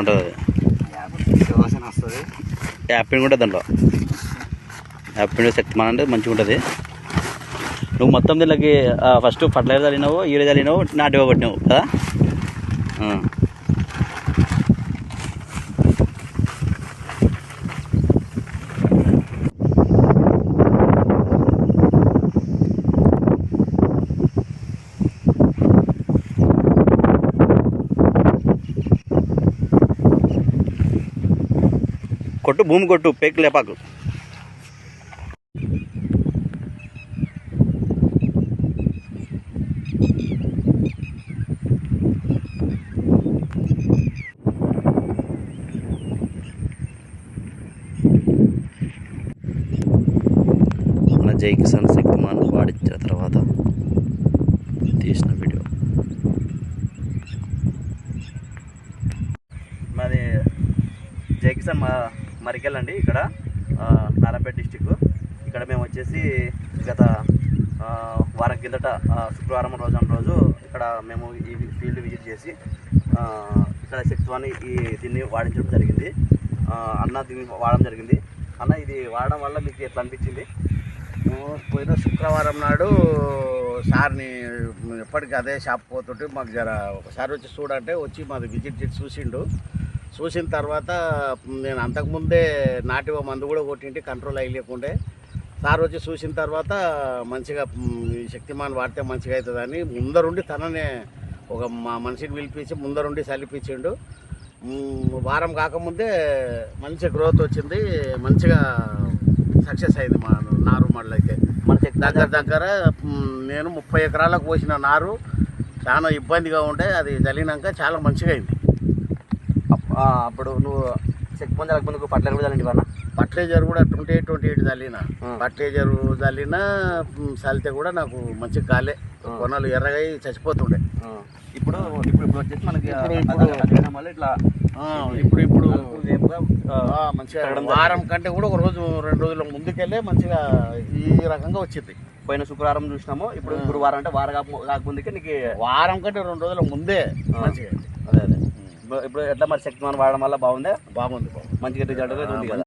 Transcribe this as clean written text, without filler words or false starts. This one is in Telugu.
ఉంటుంది అది. వాసన వస్తుంది. యాపిల్ కూడా దాంట్లో యాపిల్ శక్తిమాన్ అంటే మంచిగా ఉంటుంది. నువ్వు మొత్తం దీనికి ఫస్ట్ ఫర్టిలైజర్ చల్లినావు, ఈడ చల్లినావు, నాటివో కొట్టినావు కదా. కొట్టు, భూమి కొట్టు, పేకు లేపాకు. మన జై కిసాన్ శక్తిమాన్ వాడించిన తర్వాత తీసిన వీడియో. మాది జై కిసాన్ మరికెళ్ళండి, ఇక్కడ నారాయణపేట డిస్టిక్. ఇక్కడ మేము వచ్చేసి గత వారం కిందట శుక్రవారం రోజు ఇక్కడ మేము ఈ ఫీల్డ్ విజిట్ చేసి ఇక్కడ శక్తివాన్ని దీన్ని వాడించడం జరిగింది. అన్న దీన్ని వాడడం జరిగింది. అన్న, ఇది వాడడం వల్ల మీకు ఎట్లా అనిపించింది? పోయిన శుక్రవారం నాడు సార్ని ఎప్పటికీ అదే షాప్ పోతుంటే మాకు జర ఒకసారి వచ్చి చూడంటే వచ్చి మాది విజిట్ చేసి చూసిన తర్వాత నేను అంతకుముందే నాటివ మందు కూడా కొట్టింటి కంట్రోల్ అయ్యలేకుండే. సార్ వచ్చి చూసిన తర్వాత మంచిగా ఈ శక్తిమాన్ వాడితే మంచిగా అవుతుందని ముందరుండి తననే ఒక మా మనిషిని పిలిపించి ముందరుండి చల్లిపించిండు. వారం కాకముందే మంచి గ్రోత్ వచ్చింది, మంచిగా సక్సెస్ అయింది మా నారు మళ్ళీ. అయితే మన దగ్గర నేను 30 ఎకరాలకు పోసిన నారు చాలా ఇబ్బందిగా ఉండే, అది చల్లినాక చాలా మంచిగా అయింది. అప్పుడు నువ్వు శక్తిమాన్ చల్లక ముందుకు ఫర్టిలైజర్ కూడా చల్లింది అన్న? ఫర్టిలైజర్ కూడా 28 చల్లిన. ఫర్టిలైజర్ చల్లిన చల్లితే కూడా నాకు మంచిగా కాలే, కొనలు ఎర్రగా చచ్చిపోతుండే. ఇప్పుడు వచ్చేసి మనకి ఇప్పుడు మంచిగా వారం కంటే కూడా ఒక రోజు 2 రోజుల ముందుకెళ్ళే మంచిగా ఈ రకంగా వచ్చింది. పోయిన శుక్రవారం చూసినాము, ఇప్పుడు వారం అంటే వారం కాకముందుకే నీకు వారం కంటే 2 రోజుల ముందే మంచిగా. అదే ఇప్పుడు ఎట్లా మరి శక్తిమాన్ వాడడం వల్ల బాగుంది మంచిగా రిజల్ట్ ఉంది కదా.